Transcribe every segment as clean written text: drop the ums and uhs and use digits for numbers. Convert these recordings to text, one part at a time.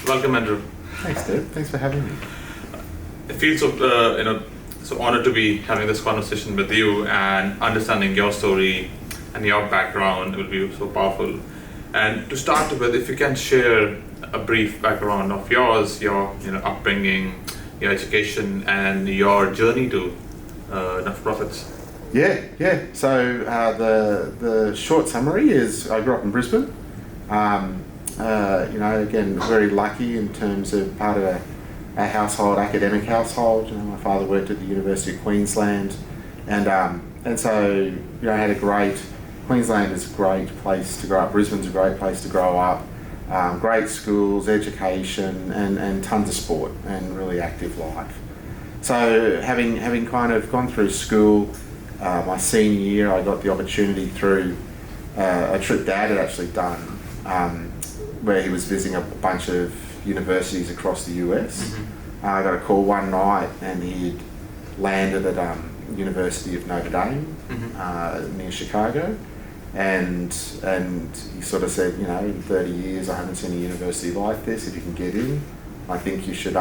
Welcome, Andrew. Thanks, Deb. Thanks for having me. I feel so honored to be having this conversation with you and understanding your story and your background will be so powerful. And to start with, if you can share a brief background of yours, your upbringing, your education, and your journey to not-for-profits. Yeah. So the short summary is I grew up in Brisbane. Again, very lucky in terms of part of a household, academic household. My father worked at the University of Queensland, and so I had a great. Queensland is a great place to grow up. Brisbane's a great place to grow up. Great schools, education, and tons of sport and really active life. So having kind of gone through school, my senior year, I got the opportunity through a trip Dad had actually done, where he was visiting a bunch of universities across the US. Mm-hmm. I got a call one night and he'd landed at University of Notre Dame, near Chicago, and he sort of said, in 30 years I haven't seen a university like this. If you can get in, I think you should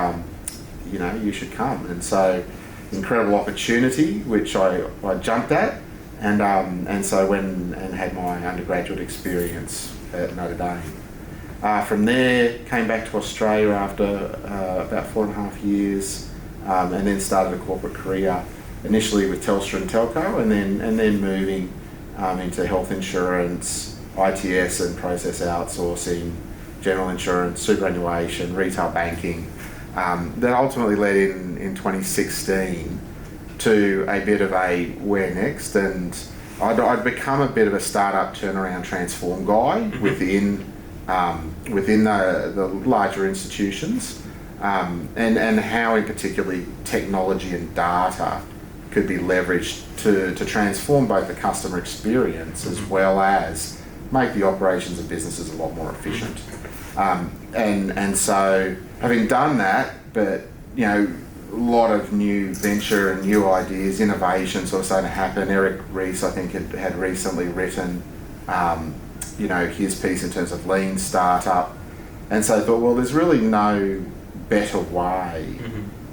you should come. And so incredible opportunity which I jumped at, and so went and had my undergraduate experience at Notre Dame. From there, came back to Australia after about 4.5 years, and then started a corporate career, initially with Telstra and Telco, and then moving into health insurance, ITS and process outsourcing, general insurance, superannuation, retail banking. That ultimately led in 2016 to a bit of a where next, and I'd become a bit of a startup turnaround transform guy within the larger institutions, and how in particularly technology and data could be leveraged to transform both the customer experience as well as make the operations of businesses a lot more efficient. And so having done that, but a lot of new venture and new ideas, innovation sort of starting to happen. Eric Ries, I think, had recently written his piece in terms of lean startup, and so I thought, well, there's really no better way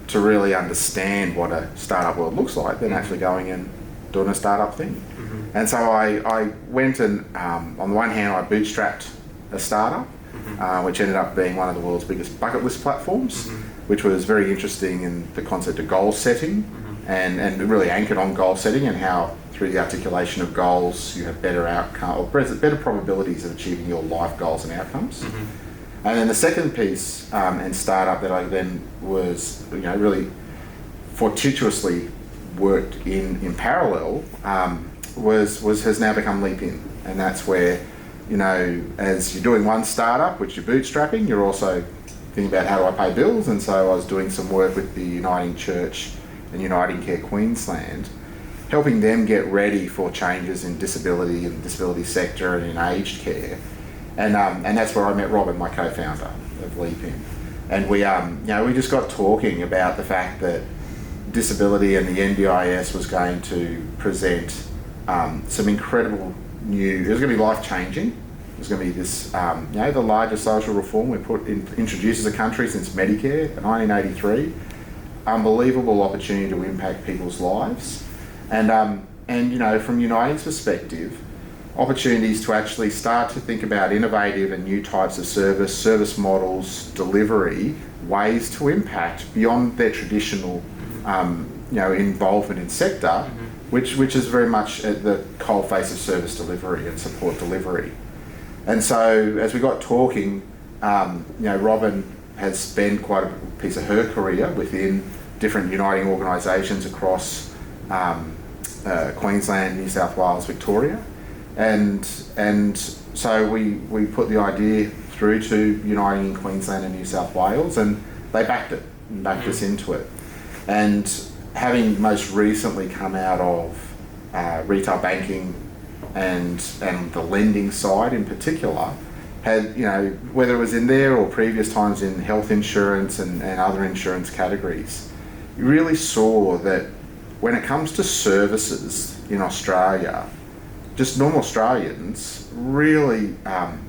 to really understand what a startup world looks like than actually going and doing a startup thing. And so I went and on the one hand I bootstrapped a startup, which ended up being one of the world's biggest bucket list platforms, which was very interesting in the concept of goal setting, and really anchored on goal setting and how through the articulation of goals you have better outcome or better probabilities of achieving your life goals and outcomes. And then the second piece and startup that I then was really fortuitously worked in parallel has now become Leap In, and that's where as you're doing one startup which you're bootstrapping, you're also thinking about how do I pay bills, and so I was doing some work with the Uniting Church and Uniting Care Queensland, helping them get ready for changes in disability and the disability sector and in aged care. And that's where I met Robin, my co-founder of Leap In. And we just got talking about the fact that disability and the NDIS was going to present some incredible it was going to be life-changing. It was going to be this, the largest social reform we introduced as a country since Medicare in 1983. Unbelievable opportunity to impact people's lives. And from Uniting's perspective, opportunities to actually start to think about innovative and new types of service models, delivery, ways to impact beyond their traditional, involvement in sector, which is very much at the coalface of service delivery and support delivery. And so as we got talking, Robin has spent quite a piece of her career within different Uniting organisations across Queensland, New South Wales, Victoria. And so we put the idea through to Uniting in Queensland and New South Wales, and they backed us into it. And having most recently come out of retail banking and the lending side in particular, had whether it was in there or previous times in health insurance and other insurance categories, you really saw that when it comes to services in Australia, just normal Australians really,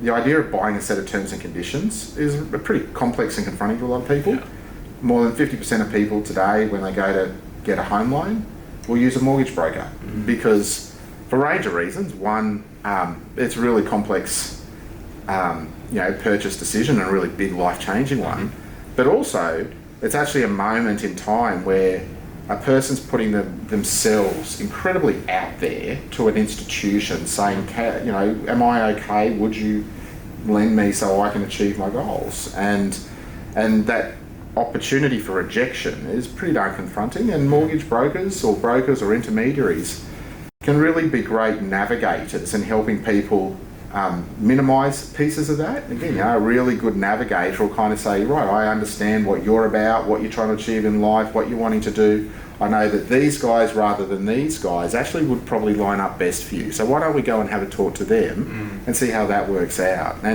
the idea of buying a set of terms and conditions is pretty complex and confronting to a lot of people. Yeah. More than 50% of people today, when they go to get a home loan, will use a mortgage broker because, for a range of reasons. One, it's a really complex, purchase decision and a really big life-changing one. But also, it's actually a moment in time where a person's putting themselves incredibly out there to an institution, saying, am I okay? Would you lend me so I can achieve my goals? And that opportunity for rejection is pretty darn confronting, and mortgage brokers or intermediaries can really be great navigators in helping people minimise pieces of that. Again, a really good navigator will kind of say, right, I understand what you're about, what you're trying to achieve in life, what you're wanting to do. I know that these guys rather than these guys actually would probably line up best for you. So why don't we go and have a talk to them and see how that works out? And